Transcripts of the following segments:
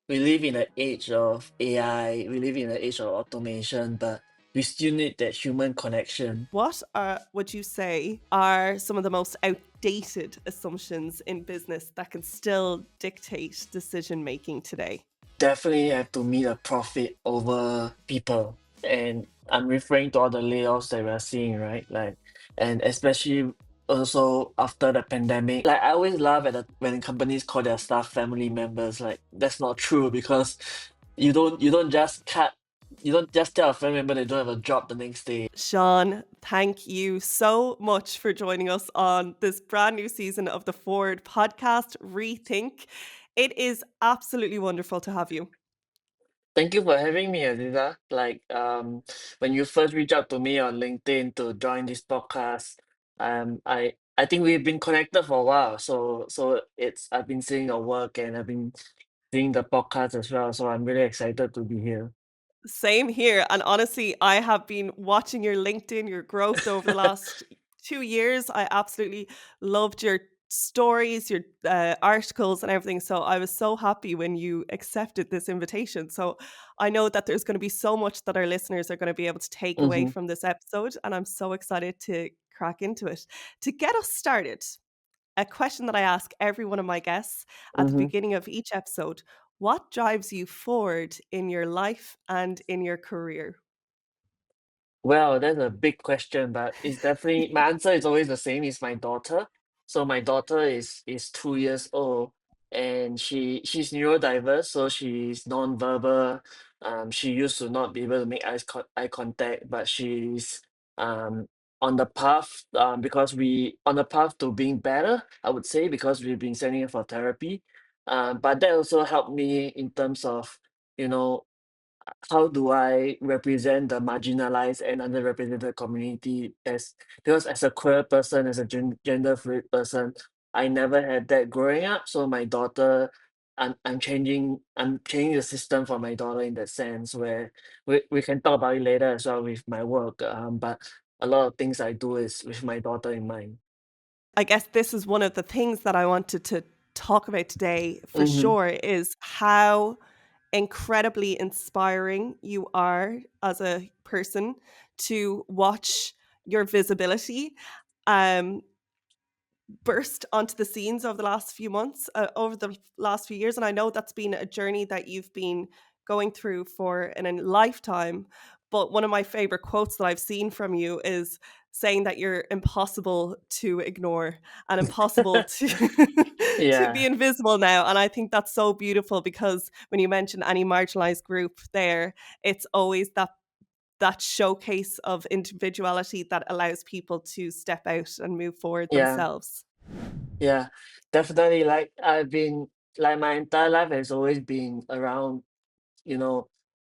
we live in the age of AI, we live in the age of automation, but we still need that human connection. What would you say are some of the most outdated assumptions in business that can still dictate decision making today? Definitely have to meet a profit over people. And I'm referring to all the layoffs that we're seeing, right? Like, and especially also after the pandemic. Like, I always laugh at when companies call their staff family members. Like, that's not true because you don't just tell a family member they don't have a job the next day. Shawn, thank you so much for joining us on this brand new season of the Forward podcast, Rethink. It is absolutely wonderful to have you. Thank you for having me, Aziza. Like, when you first reached out to me on LinkedIn to join this podcast, I think we've been connected for a while. So it's I've been seeing your work and I've been seeing the podcast as well. So I'm really excited to be here. Same here. And honestly, I have been watching your LinkedIn, your growth over the last 2 years. I absolutely loved your stories, your articles, and everything. So I was so happy when you accepted this invitation. So I know that there's going to be so much that our listeners are going to be able to take away Hmm. from this episode. And I'm so excited to crack into it. To get us started, a question that I ask every one of my guests at the Hmm. beginning of each episode: what drives you forward in your life and in your career? Well, that's a big question, but it's definitely my answer is always the same. It's my daughter. So my daughter is 2 years old, and she's neurodiverse, so she's nonverbal. She used to not be able to make eye contact, but she's um on the path because we on the path to being better, I would say, because we've been sending her for therapy. But that also helped me in terms of you know how do I represent the marginalized and underrepresented community as because as a queer person, as a gender fluid person, I never had that growing up. So my daughter, I'm changing the system for my daughter in that sense where we can talk about it later as well with my work. But a lot of things I do is with my daughter in mind. I guess this is one of the things that I wanted to talk about today for Mm-hmm. sure, is how incredibly inspiring you are as a person to watch your visibility um burst onto the scenes over the last few months, over the last few years. And I know that's been a journey that you've been going through for a lifetime. But one of my favorite quotes that I've seen from you is saying that you're impossible to ignore and impossible to to be Yeah. invisible now. And I think that's so beautiful, because when you mention any marginalized group there, it's always that showcase of individuality that allows people to step out and move forward Yeah. themselves. Yeah, definitely. Like I've been like my entire life has always been around, you know,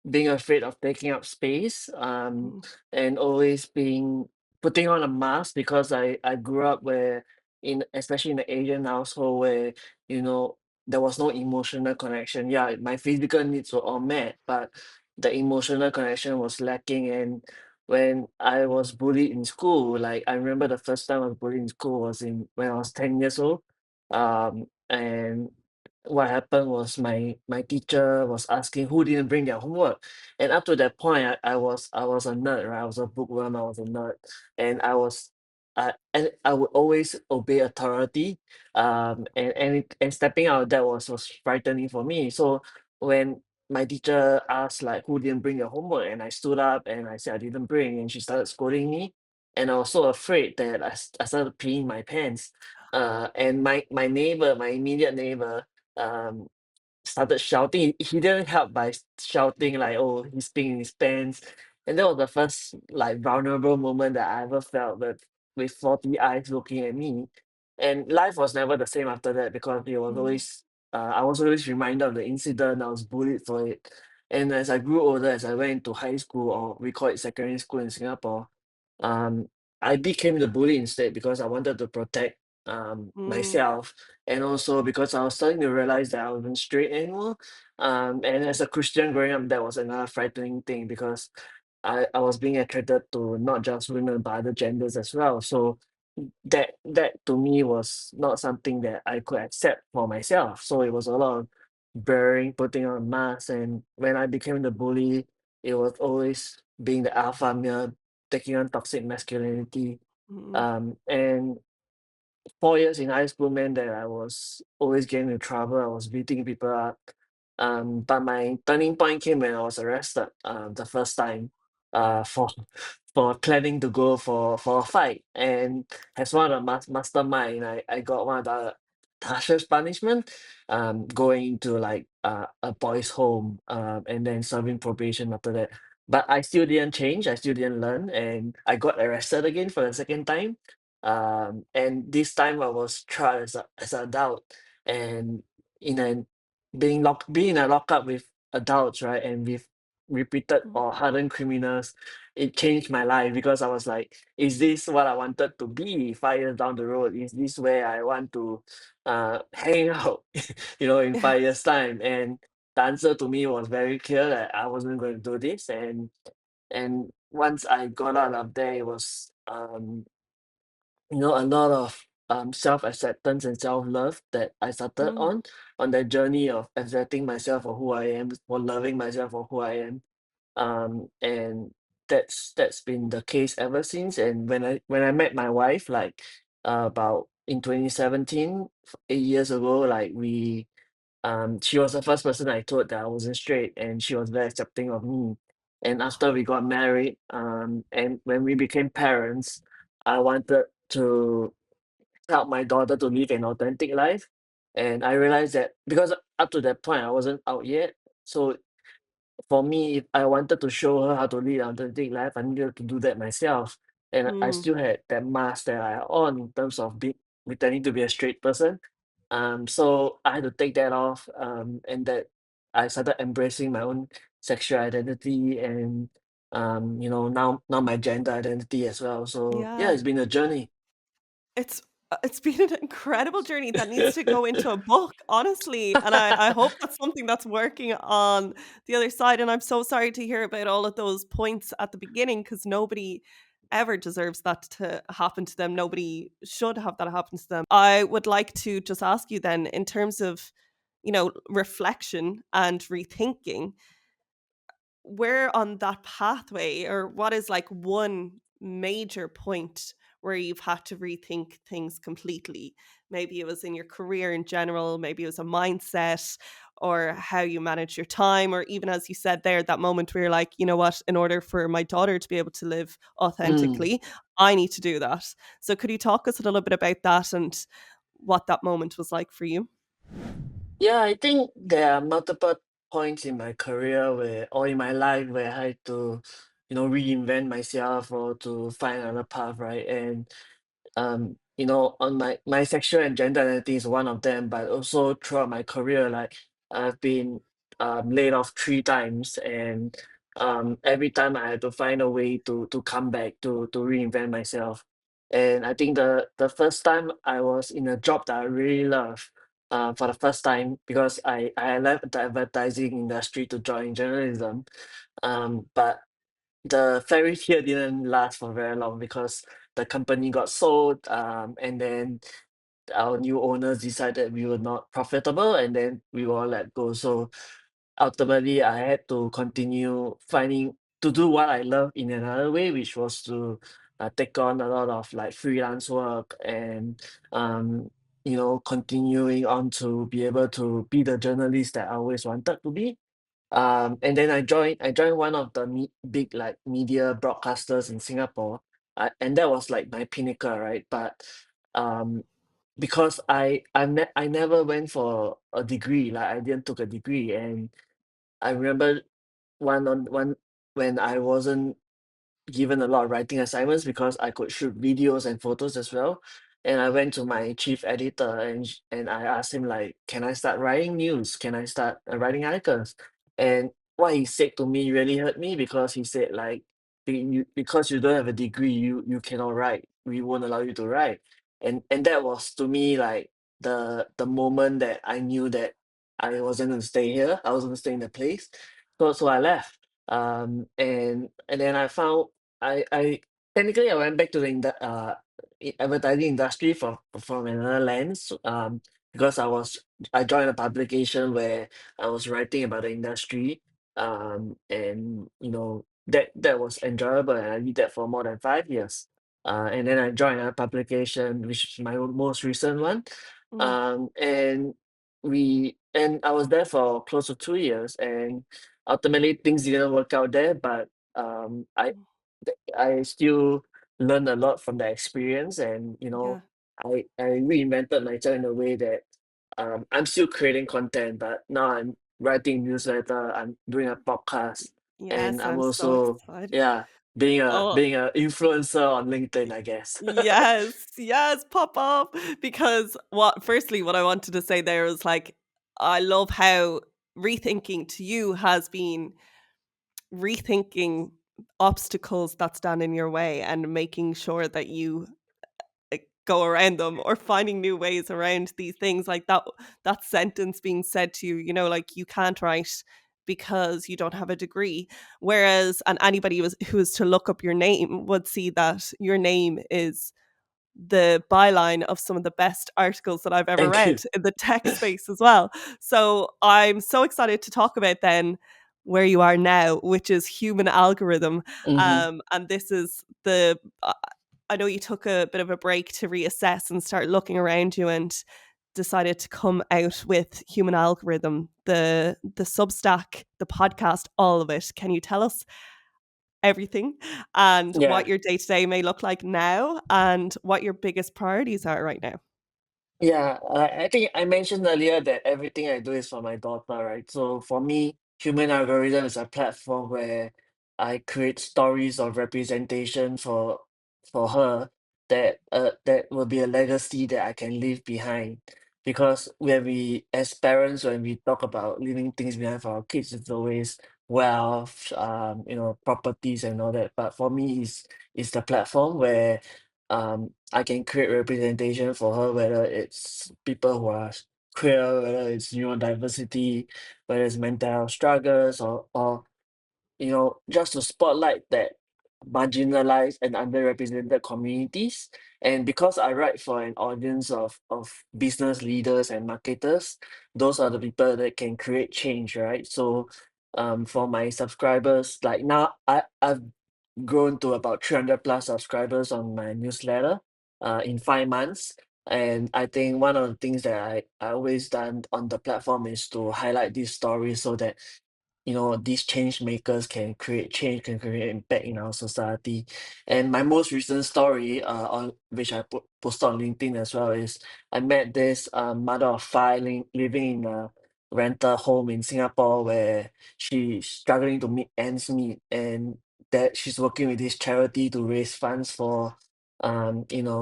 being afraid of taking up space, Mm, and always being putting on a mask because I grew up where in especially in the Asian household where, you know, there was no emotional connection. Yeah, my physical needs were all met, but the emotional connection was lacking. And when I was bullied in school, like I remember the first time I was bullied in school was in when I was 10 years old. And what happened was my teacher was asking who didn't bring their homework. And up to that point, I was a nerd, right? I was a bookworm, I was a nerd, and and I would always obey authority. And stepping out of that was frightening for me. So when my teacher asked like who didn't bring their homework, and I stood up and I said I didn't bring, and she started scolding me, and I was so afraid that I started peeing my pants. And my neighbor, my immediate neighbor, um, started shouting. He didn't help by shouting like, "Oh, he's peeing in his pants," and that was the first like vulnerable moment that I ever felt with 40 eyes looking at me. And life was never the same after that because it was mm, always I was always reminded of the incident. I was bullied for it, and as I grew older, as I went into high school, or we call it secondary school in Singapore, um, I became the bully instead because I wanted to protect mm. myself, and also because I was starting to realize that I wasn't straight anymore. And as a Christian growing up, that was another frightening thing because I was being attracted to not just women but other genders as well. So that to me was not something that I could accept for myself. So it was a lot of bearing, putting on a mask. And when I became the bully, it was always being the alpha male, taking on toxic masculinity. Mhm. And 4 years in high school meant that I was always getting into trouble. I was beating people up. But my turning point came when I was arrested the first time for for planning to go for a fight. And as one of the mastermind, I got one of the harshest punishment, going to like a boys' home, and then serving probation after that. But I still didn't change. I still didn't learn, and I got arrested again for the second time. And this time I was tried as an adult, and in an being in a lockup with adults, right, and with repeated Mhm. or hardened criminals, it changed my life because I was like, is this what I wanted to be 5 years down the road? Is this where I want to hang out, in 5 years' time? And the answer to me was very clear that I wasn't going to do this. And once I got out of there, it was a lot of self-acceptance and self-love that I started Mm. on that journey of accepting myself for who I am, for loving myself for who I am. And that's been the case ever since. And when I met my wife, like about in 2017, 8 years ago, like she was the first person I told that I wasn't straight, and she was very accepting of me. And after we got married, and when we became parents, I wanted to help my daughter to live an authentic life. And I realized that because up to that point I wasn't out yet, so for me, if I wanted to show her how to lead an authentic life, I needed to do that myself. And I Mm. still had that mask that I on in terms of pretending to be a straight person. So I had to take that off, and that I started embracing my own sexual identity and now my gender identity as well. So yeah, Yeah. it's been a journey. It's been an incredible journey that needs to go into a book, honestly, and I hope that's something that's working on the other side, and I'm so sorry to hear about all of those points at the beginning because nobody ever deserves that to happen to them. Nobody should have that happen to them. I would like to just ask you then, in terms of, reflection and rethinking, where on that pathway, or what is like one major point where you've had to rethink things completely? Maybe it was in your career in general, maybe it was a mindset, or how you manage your time, or even as you said there, that moment where you're like, you know what, in order for my daughter to be able to live Mm. authentically, I need to do that. So could you talk us a little bit about that and what that moment was like for you? Yeah, I think there are multiple points in my career or in my life where I had to, reinvent myself or to find another path, right? And on my sexual and gender identity is one of them, but also throughout my career, like I've been laid off 3 times, and every time I had to find a way to come back to reinvent myself. And I think the first time I was in a job that I really love, for the first time because I left the advertising industry to join journalism. But the fairy tale didn't last for very long because the company got sold, and then our new owners decided we were not profitable, and then we were all let go. So ultimately, I had to continue finding to do what I love in another way, which was to take on a lot of like freelance work and continuing on to be able to be the journalist that I always wanted to be. And then I joined one of the big like media broadcasters in Singapore, and that was like my pinnacle, right? But um, because I never went for a degree, like I didn't took a degree, and I remember one when I wasn't given a lot of writing assignments because I could shoot videos and photos as well. And I went to my chief editor and I asked him like, can I start writing news? Can I start writing articles? And what he said to me really hurt me because he said like, because you don't have a degree, you cannot write. We won't allow you to write." And that was to me like the moment that I knew that I wasn't going to stay here. I was going to stay in the place. So I left. And then I found I technically I went back to the advertising industry from another lens, because I was I joined a publication where I was writing about the industry, and that was enjoyable, and I did that for more than 5 years. And then I joined a publication, which is my most recent one, Mm, and I was there for close to 2 years, and ultimately things didn't work out there, but um, I mm, I still learned a lot from the experience, and yeah. I reinvented myself in a way that I'm still creating content, but now I'm writing newsletter, I'm doing a podcast, and Yes, I'm I'm so also, excited. yeah, Oh, being a influencer on LinkedIn, I guess. yes, yes, pop up. Because what I wanted to say there was like, I love how rethinking to you has been rethinking obstacles that stand in your way and making sure that you go around them or finding new ways around these things like that sentence being said to you, like you can't write because you don't have a degree, whereas and anybody who was to look up your name would see that your name is the byline of some of the best articles that I've ever Thank read you. in the tech space as well. So I'm so excited to talk about then where you are now, which is human algorithm. Hmm. And this is the I know you took a bit of a break to reassess and start looking around you and decided to come out with human algorithm, the Substack, the podcast, all of it. Can you tell us everything and what Yeah. your day to day may look like now and what your biggest priorities are right now? Yeah, I think I mentioned earlier that everything I do is for my daughter, right? So for me, Human Algorithm is a platform where I create stories of representation for her that will be a legacy that I can leave behind. Because as parents, when we talk about leaving things behind for our kids, it's always wealth, properties and all that. But for me, it's the platform where I can create representation for her, whether it's people who are queer, whether it's neurodiversity, whether it's mental health struggles, or just to spotlight that marginalized and underrepresented communities. And because I write for an audience of business leaders and marketers, those are the people that can create change, right? So for my subscribers, like now I've grown to about 300 plus subscribers on my newsletter in 5 months. And I think one of the things that I always done on the platform is to highlight these stories so that these change makers can create change, can create impact in our society. And my most recent story, on which I posted on LinkedIn as well, is I met this mother of five living in a rental home in Singapore where she's struggling to meet ends meet, and that she's working with this charity to raise funds for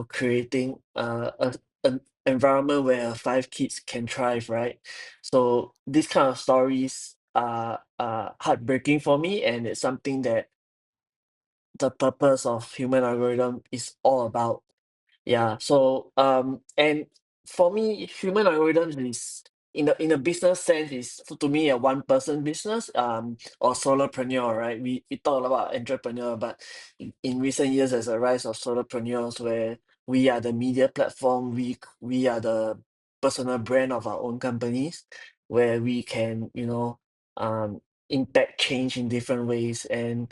creating an environment where her 5 kids can thrive, right? So these kind of stories are heartbreaking for me, and it's something that the purpose of human algorithm is all about. Yeah. So and for me, human algorithms is in a business sense is to me a one person business or solopreneur, right? We talk about entrepreneur, but in recent years there's a rise of solopreneurs where we are the media platform, we are the personal brand of our own companies, where we can um impact change in different ways. And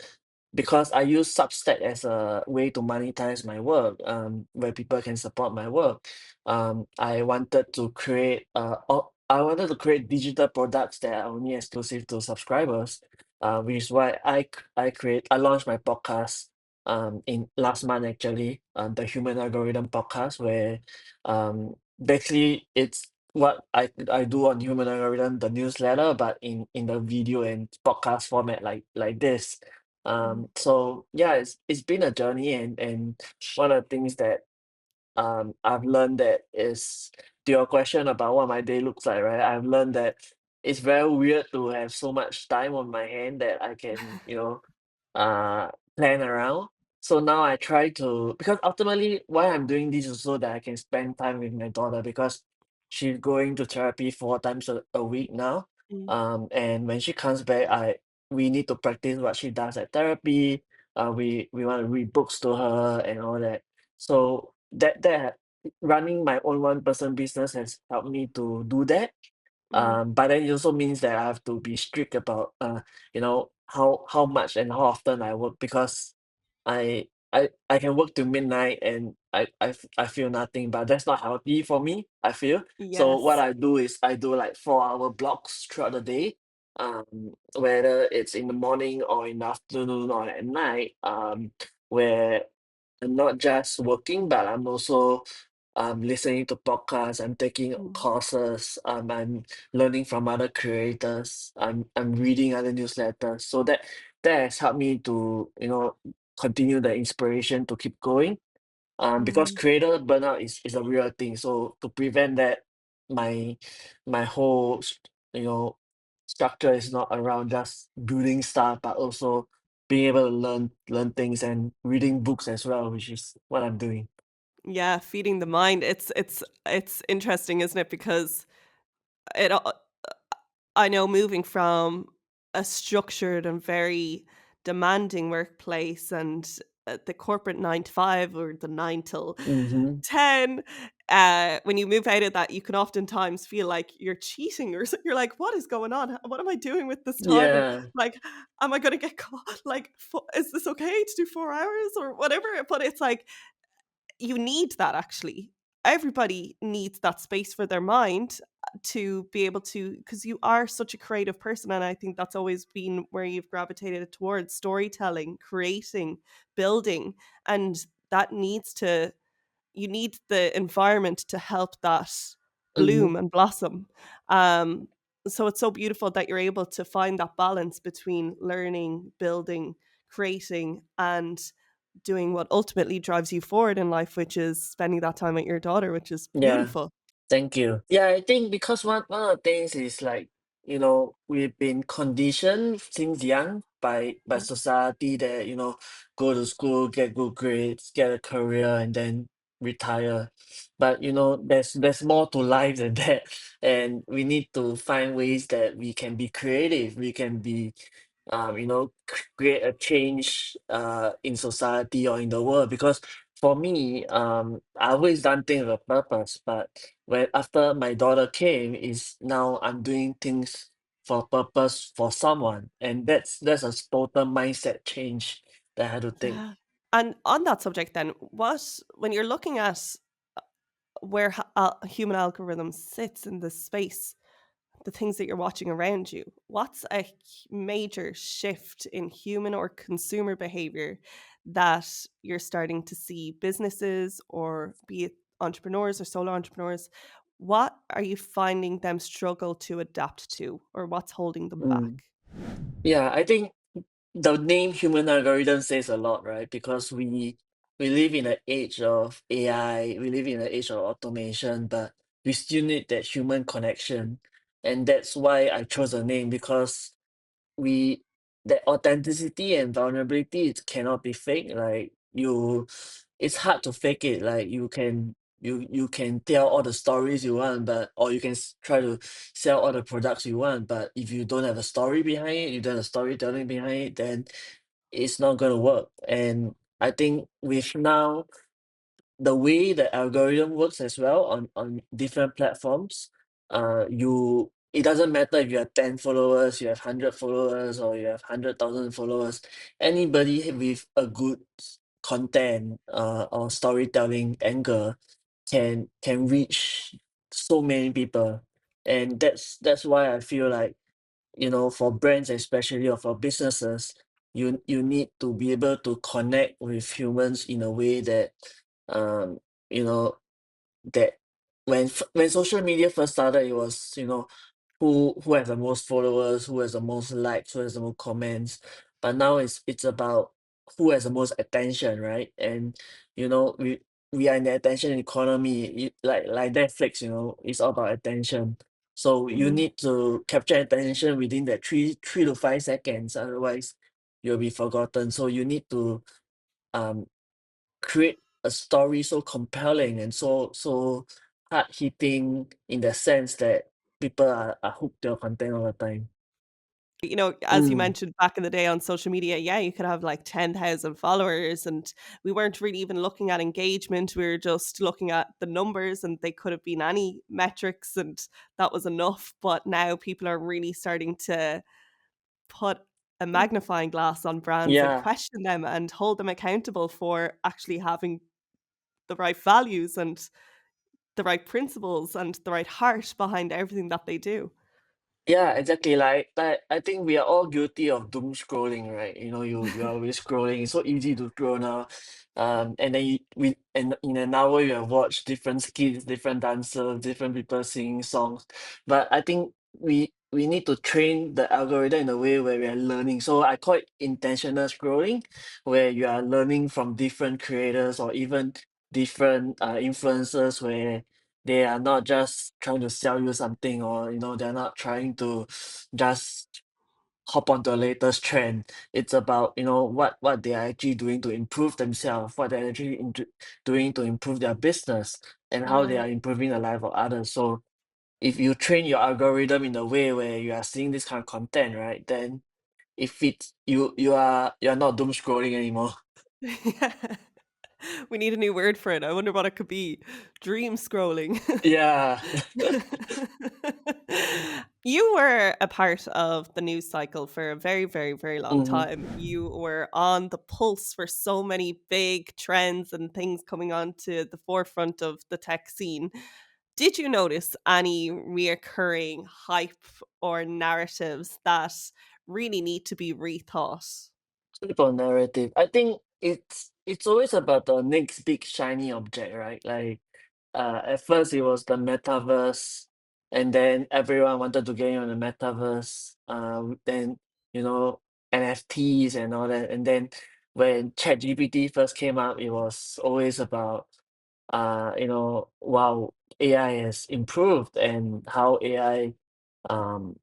because I use Substack as a way to monetize my work, where people can support my work. I wanted to create digital products that are only exclusive to subscribers, which is why I launched my podcast in last month actually, the Human Algorithm podcast, where basically it's what I do on Human Algorithm, the newsletter, but in the video and podcast format like this. Mm, So yeah, it's been a journey, and one of the things that I've learned that is to your question about what my day looks like, right? I've learned that it's very weird to have so much time on my hand that I can, uh, plan around. So now I try to, because ultimately why I'm doing this is so that I can spend time with my daughter, because she's going to therapy 4 times a week now. mm, And when she comes back, we need to practice what she does at therapy. We want to read books to her and all that. So that running my own one person business has helped me to do that. Mm. But then it also means that I have to be strict about, how much and how often I work, because I can work till midnight and I feel nothing, but that's not healthy for me, I feel. So what Yes. I do is I do like 4-hour blocks throughout the day, whether it's in the morning or in the afternoon or at night, where I'm not just working, but I'm also listening to podcasts, I'm taking Mm. courses, I'm learning from other creators, I'm reading other newsletters. So that has helped me to, continue the inspiration to keep going. Because Mm. creator burnout is a real thing. So to prevent that, my my whole structure is not around just building stuff, but also being able to learn things and reading books as well, which is what I'm doing. Yeah, feeding the mind. It's interesting, isn't it? Because it all I know moving from a structured and very demanding workplace and the corporate 9 to 5 or the 9 till Mhm. 10, when you move out of that, you can oftentimes feel like you're cheating or you're like, what is going on? What am I doing with this time? And Yeah. like, am I going to get caught? Like, is this okay to do 4 hours or whatever? But it's like, you need that actually. Everybody needs that space for their mind to be able to, because you are such a creative person. And I think that's always been where you've gravitated towards storytelling, creating, building. And that needs to, you need the environment to help that Mhm. bloom and blossom. Um, so it's so beautiful that you're able to find that balance between learning, building, creating, and doing what ultimately drives you forward in life, which is spending that time with your daughter, which is Yeah. beautiful. Thank you. Yeah, I think because one of the things is like, we've been conditioned since young by Mm. society that, go to school, get good grades, get a career, and then retire. But there's more to life than that. And we need to find ways that we can be creative, we can be create a change in society or in the world. Because for me, I always done things with a purpose, but when after my daughter came, is now I'm doing things for purpose for someone, and that's a total mindset change that I had to take. Yeah. And on that subject, then, what when you're looking at where human algorithm sits in this space, the things that you're watching around you, what's a major shift in human or consumer behavior that you're starting to see businesses, or be it entrepreneurs or solo entrepreneurs, what are you finding them struggle to adapt to, or what's holding them Mm. back? Yeah, I think the name human algorithm says a lot, right? Because we live in an age of AI, we live in an age of automation, but we still need that human connection. And that's why I chose a name, because we that authenticity and vulnerability, it cannot be fake. Like, it's hard to fake it. Like, you can tell all the stories you want, but or you can try to sell all the products you want, but if you don't have a story behind it, you don't have storytelling behind it, then it's not gonna work. And I think with now the way the algorithm works as well on different platforms, it doesn't matter if you have 10 followers, you have 100 followers, or you have 100,000 followers. Anybody with a good content or storytelling angle can reach so many people. And that's why I feel like, for brands especially, or for businesses, you need to be able to connect with humans in a way that, um, you know, that when social media first started, it was, who has the most followers, who has the most likes, who has the most comments. But now it's about who has the most attention, right? And we are in the attention economy, like Netflix, it's all about attention. So you Mhm. need to capture attention within that 3 to 5 seconds, otherwise you'll be forgotten. So you need to um create a story so compelling and so hard hitting, in the sense that people are hooked to your content all the time. You know, as you Mm. mentioned back in the day on social media, yeah, you could have like 10,000 followers and we weren't really even looking at engagement. We were just looking at the numbers and they could have been any metrics and that was enough. But now people are really starting to put a magnifying glass on brands and Yeah. question them and hold them accountable for actually having the right values and the right principles and the right heart behind everything that they do. Yeah, exactly. Like I think we are all guilty of doom scrolling, right? You know, you're always scrolling. It's so easy to scroll now. And then and in an hour you have watched different skits, different dancers, different people singing songs. But I think we need to train the algorithm in a way where we are learning. So I call it intentional scrolling, where you are learning from different creators or even different influencers where they are not just trying to sell you something, or they're not trying to just hop on the latest trend. It's about what they are actually doing to improve themselves, what they're actually doing to improve their business, and how they Mm. are improving the life of others. So if you train your algorithm in a way where you are seeing this kind of content, right, then it fits you're not doom scrolling anymore. We need a new word for it. I wonder what it could be. Dream scrolling. Yeah. You were a part of the news cycle for a very, very, very long Mhm. time. You were on the pulse for so many big trends and things coming onto the forefront of the tech scene. Did you notice any reoccurring hype or narratives that really need to be rethought? People narrative. I think it's always about the next big shiny object, right? Like at first it was the metaverse, and then everyone wanted to get in on the metaverse. Then you know NFTs and all that, and then when ChatGPT first came out, it was always about wow, AI has improved and how AI um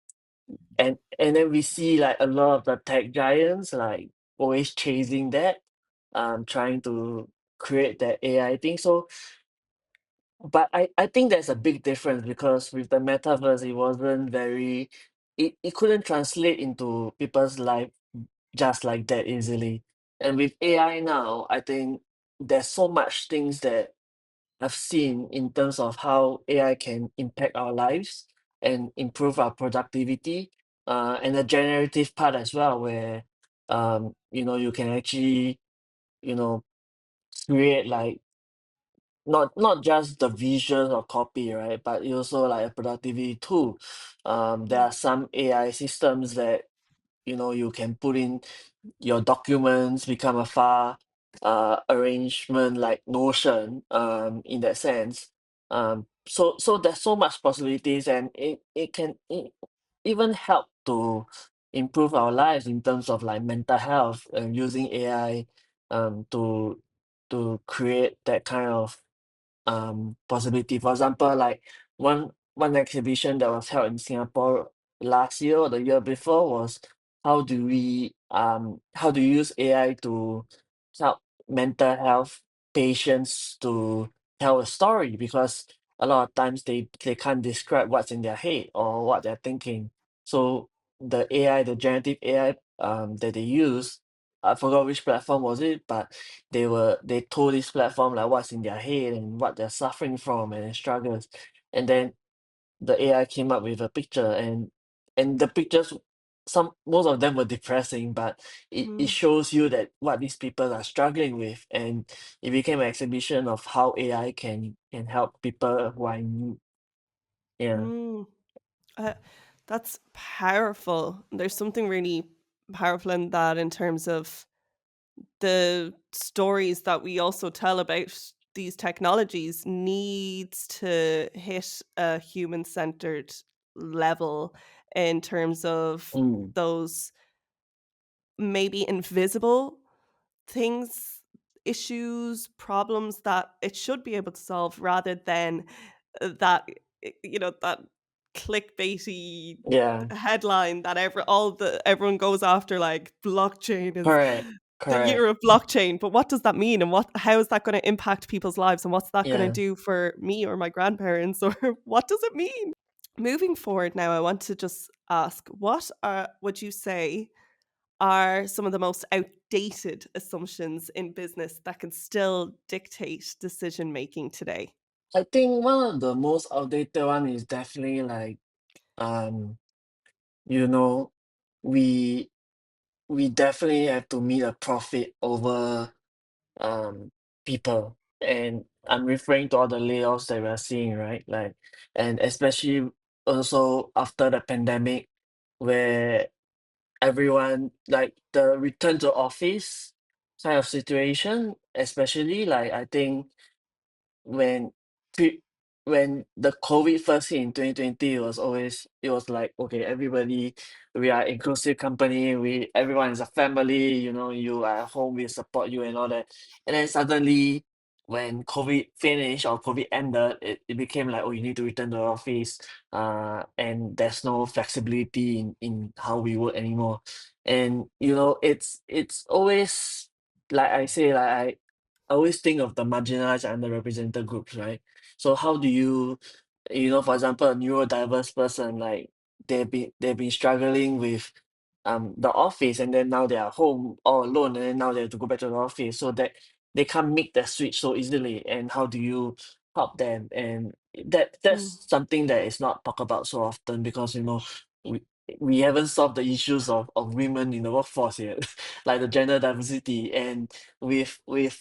and then we see like a lot of the tech giants like always chasing that, trying to create that AI thing. So, but I think there's a big difference because with the metaverse, it wasn't very, it couldn't translate into people's life just like that easily. And with AI now, I think there's so much things that I've seen in terms of how AI can impact our lives and improve our productivity, and the generative part as well, where you can actually you know create like not just the visual or copy, right? But it also like a productivity tool. There Mm, are some AI systems that you can put in your documents, become a file arrangement like Notion, in that sense. So there's so much possibilities, and it can even help to improve our lives in terms of like mental health and using AI to create that kind of possibility. For example, like one exhibition that was held in Singapore last year or the year before was how do you use AI to help mental health patients to tell a story, because a lot of times they can't describe what's in their head or what they're thinking. So the generative AI that they use, I forgot which platform was it, but they told this platform like what's in their head and what they're suffering from and their struggles. And then the AI came up with a picture, and the pictures, some most of them were depressing, but it mm, shows you that what these people are struggling with, and it became an exhibition of how AI can help people who are in need. Yeah. mm. Uh, that's powerful. There's something really powerful in that in terms of the stories that we also tell about these technologies needs to hit a human-centered level in terms of Mm. those maybe invisible things, issues, problems that it should be able to solve rather than that that clickbaity Yeah. headline that everyone goes after like blockchain is Correct. the year Correct. of blockchain. But what does that mean and how is that going to impact people's lives and what's that going to Yeah. do for me or my grandparents or what does it mean? Moving forward now, I want to just ask, what would you say are some of the most outdated assumptions in business that can still dictate decision making today? I think one of the most outdated one is definitely like, um, you know, we we definitely have to meet a profit over um people. And I'm referring to all the layoffs that we're seeing, right? Like, and especially also after the pandemic, where everyone like the return to office kind of situation, especially like I think when pre when the COVID first hit in 2020, it was like, okay, everybody, we are inclusive company, everyone is a family, you are at home, we support you and all that. And then suddenly when COVID finished or COVID ended, it became like, oh, you need to return to the office, and there's no flexibility in how we work anymore. And it's always like I say, like I always think of the marginalized and underrepresented groups, right? So how do you, for example, a neurodiverse person, like they've been struggling with the office, and then now they are home all alone, and then now they have to go back to the office, so that they can't make that switch so easily. And how do you help them? And Mm, that's something that is not talked about so often, because we we haven't solved the issues of women in the workforce yet, like the gender diversity. And with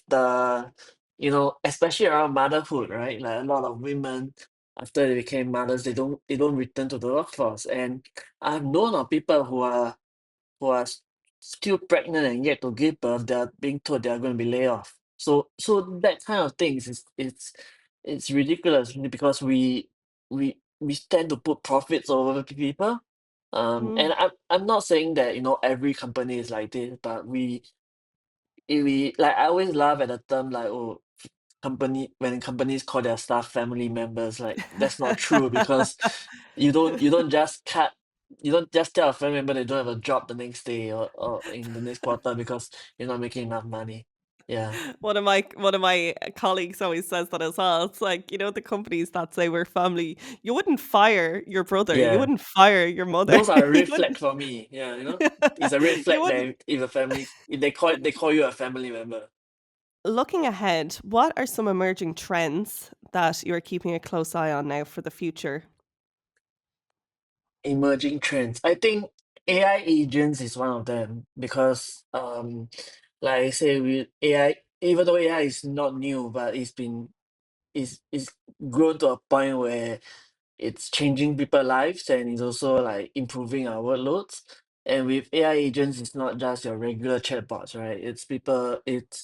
the especially around motherhood, right? Like a lot of women, after they became mothers, they don't return to the workforce. And I've known of people who are still pregnant and yet to give birth, they're being told they are going to be laid off. So that kind of things is it's ridiculous, because we tend to put profits over people. mm. And I'm not saying that every company is like this, but we like, I always laugh at the term like, oh, when companies call their staff family members. Like, that's not true, because you don't just tell a family member they don't have a job the next day, or in the next quarter, because you're not making enough money. Yeah. One of my colleagues always says that as well. It's like, the companies that say we're family, you wouldn't fire your brother, you Yeah. wouldn't fire your mother, Those are a you red flag wouldn't for me. Yeah, it's a red you flag wouldn't. that if they call you a family member. Looking ahead, what are some emerging trends that you're keeping a close eye on now for the future? Emerging trends. I think AI agents is one of them, because like I say, with AI, even though AI is not new, but it's grown to a point where it's changing people's lives, and it's also like improving our workloads. And with AI agents, it's not just your regular chatbots, right? It's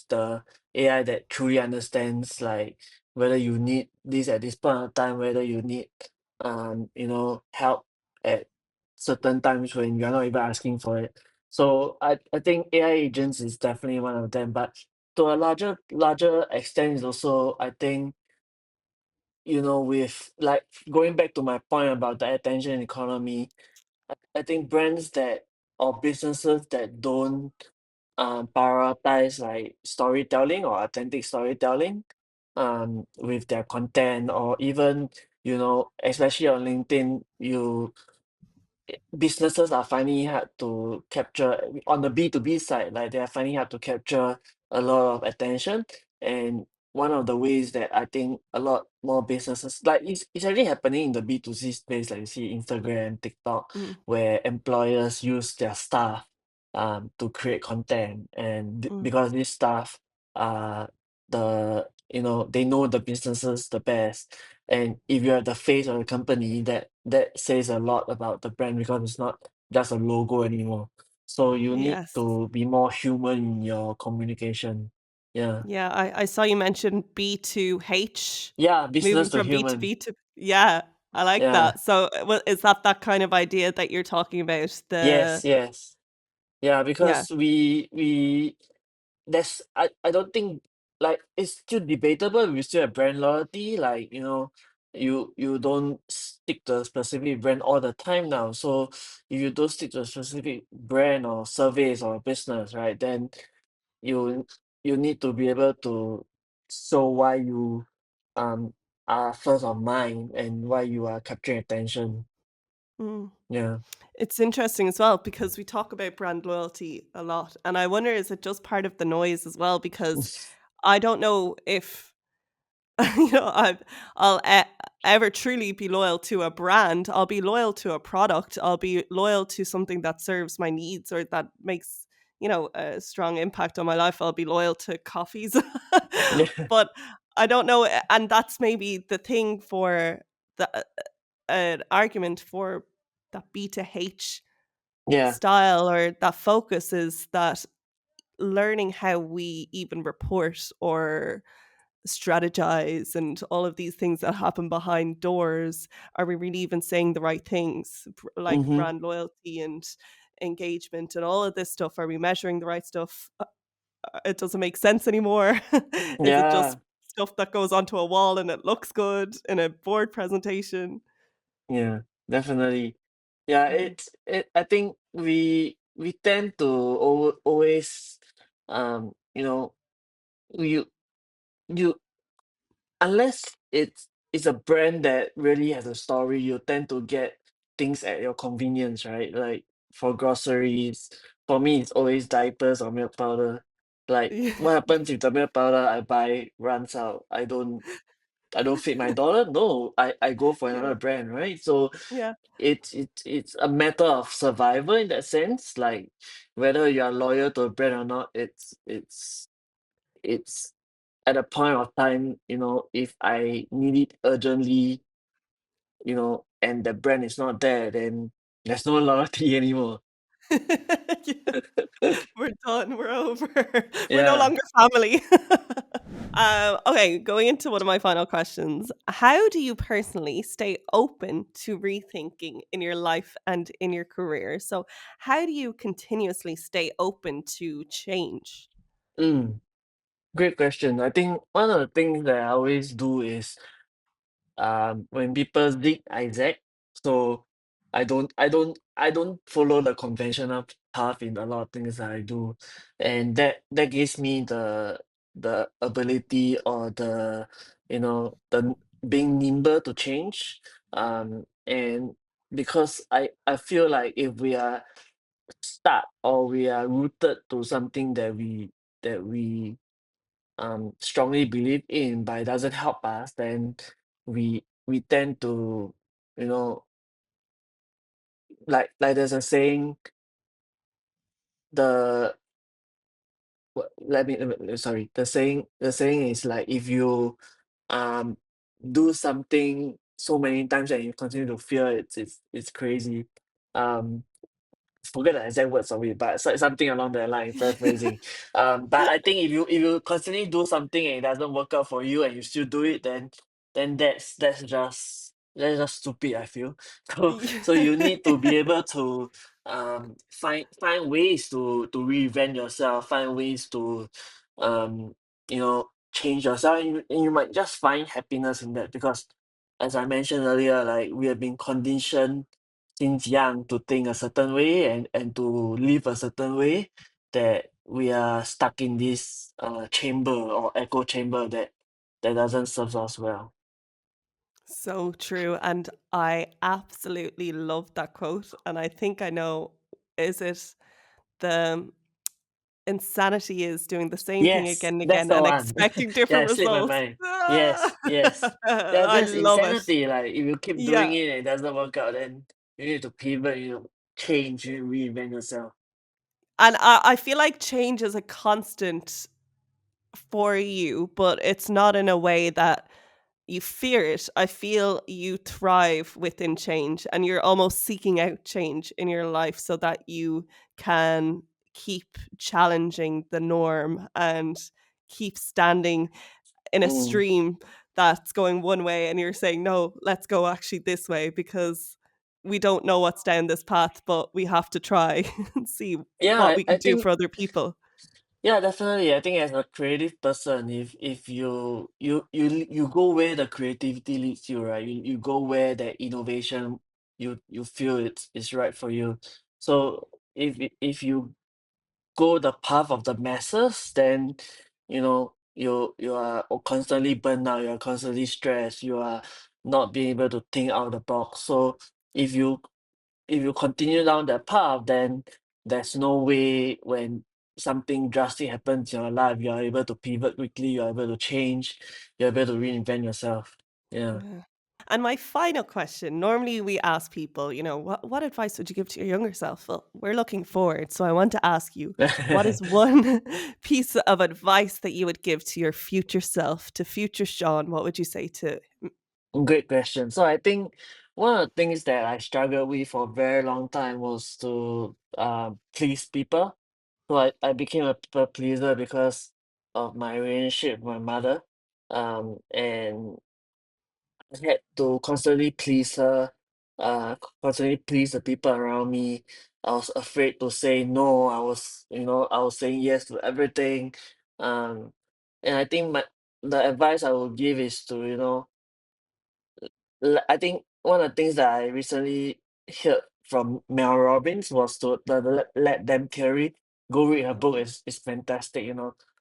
the AI that truly understands, like, whether you need this at this point of time, whether you need help at certain times when you're not even asking for it. So I think AI agents is definitely one of them. But to a larger extent is also, I think, with like going back to my point about the attention economy, I think brands that or businesses that don't prioritize like storytelling or authentic storytelling with their content, or even, especially on LinkedIn, businesses are finding it hard to capture on the B2B side, like they are finding it hard to capture a lot of attention. And one of the ways that I think a lot more businesses, like, it's already happening in the B2C space, like you see Instagram, TikTok, Mm, where employers use their staff to create content. And mm. because this staff they know the businesses the best. And if you're the face of the company, that says a lot about the brand, because it's not just a logo anymore. So you need Yes. to be more human in your communication. Yeah. Yeah, I saw you mention B2H, Yeah, moving business to from human. B2B to, yeah, I like Yeah. that. So, is that kind of idea that you're talking about? Yes, yes. Yeah, Yeah. because we there's I don't think, like, it's still debatable. We still have brand loyalty, like, you don't stick to a specific brand all the time now. So if you don't stick to a specific brand or service or business, right, then you you need to be able to show why you are first of mind, and why you are capturing attention. Mm. Yeah. It's interesting as well because we talk about brand loyalty a lot, and I wonder, is it just part of the noise as well? Because I don't know if you know, I'll ever truly be loyal to a brand. I'll be loyal to a product. I'll be loyal to something that serves my needs or that makes, you know, a strong impact on my life. I'll be loyal to coffees. Yeah. But I don't know, and that's maybe the thing for the an argument for that B to H Yeah. style or that focus is that learning how we even report or strategize and all of these things that happen behind doors. Are we really even saying the right things, like Mm-hmm. brand loyalty and engagement and all of this stuff? Are we measuring the right stuff? It doesn't make sense anymore. Is it just Yeah. stuff that goes onto a wall and it looks good in a board presentation? Yeah. Definitely. Yeah. Mm. I think we tend to always, you know, you you unless it's a brand that really has a story, you tend to get things at your convenience, right? Like for groceries, for me, it's always diapers or milk powder. Like Yeah. what happens if the milk powder I buy runs out? I don't fit my dollar. No, I go for Yeah. another brand, right? So Yeah. it's a matter of survival in that sense. Like whether you are loyal to a brand or not, it's at a point of time, if I need it urgently, and the brand is not there, then there's no loyalty anymore. Yeah. We're done. We're over. We're no Yeah. longer family. Okay, going into one of my final questions. How do you personally stay open to rethinking in your life and in your career? So, how do you continuously stay open to change? Mm, great question. I think one of the things that I always do is, when people zig, I zag. So I don't follow the conventional path in a lot of things that I do, and that gives me the ability or the being nimble to change. And because I feel like if we are stuck or we are rooted to something that we strongly believe in but it doesn't help us, then we tend to, you know like there's a saying, the sorry, the saying is like, if you um do something so many times and you continue to fear, it's crazy. um Forget the exact words of it, but something along that line, paraphrasing. But I think if you constantly do something and it doesn't work out for you and you still do it, then that's just stupid, I feel. So you need to be able to find ways to reinvent yourself, find ways to change yourself, and you might just find happiness in that, because as I mentioned earlier, like we have been conditioned since young to think a certain way and to live a certain way, that we are stuck in this chamber or echo chamber that doesn't serve us well. So true. And I absolutely love that quote. And I think I know, is it the insanity is doing the same thing Yes, again and that's again the and one. expecting Yeah, different it slipped my results? mind. Ah! Yes, yes. I That's love it. insanity. Like if you keep doing Yeah. it and it doesn't work out, then you need to pivot, change, reinvent yourself. And I feel like change is a constant for you, but it's not in a way that you fear it. I feel you thrive within change and you're almost seeking out change in your life so that you can keep challenging the norm and keep standing in a Mm. stream that's going one way and you're saying, no, let's go actually this way because we don't know what's down this path, but we have to try and see Yeah, what we I can do think. for other people. Yeah, definitely. I think as a creative person, if you go where the creativity leads you, right? You go where the innovation you feel it's right for you. So if you go the path of the masses, then you are constantly burned out, you are constantly stressed, you are not being able to think out of the box. So if you if you continue down that path, then there's no way when something drastic happens in your life, you are able to pivot quickly, you are able to change, you're able to reinvent yourself. Yeah. Yeah. And my final question, normally we ask people, what advice would you give to your younger self? Well, we're looking forward. So I want to ask you, what is one piece of advice that you would give to your future self, to future Sean? What would you say to Great question. So I think one of the things that I struggled with for a very long time was to please people. So I became a people pleaser because of my relationship with my mother. And I had to constantly please her, constantly please the people around me. I was afraid to say no. I was saying yes to everything. Um, and I think the advice I would give is to, I think one of the things that I recently heard from Mel Robbins was to let them carry. Go read her book. Is fantastic.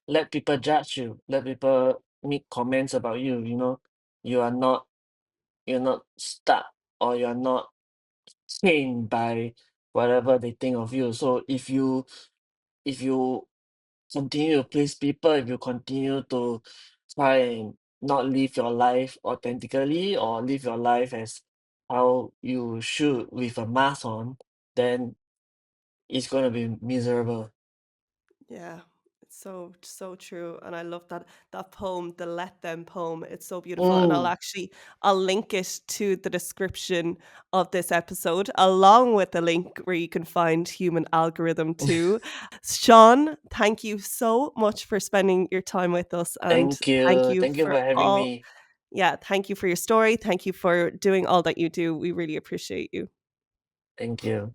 Let people judge you. Let people make comments about you. You are not you're not stuck, or you're not chained by whatever they think of you. So if you continue to please people, if you continue to try and not live your life authentically, or live your life as how you should with a mask on, then it's gonna be miserable. Yeah, it's so true, and I love that poem, the "Let Them" poem. It's so beautiful, and Mm. I'll link it to the description of this episode, along with the link where you can find Human Algorithm too. Sean, thank you so much for spending your time with us, and Thank thank you. you Thank you for for having all. me. Yeah, thank you for your story. Thank you for doing all that you do. We really appreciate you. Thank you.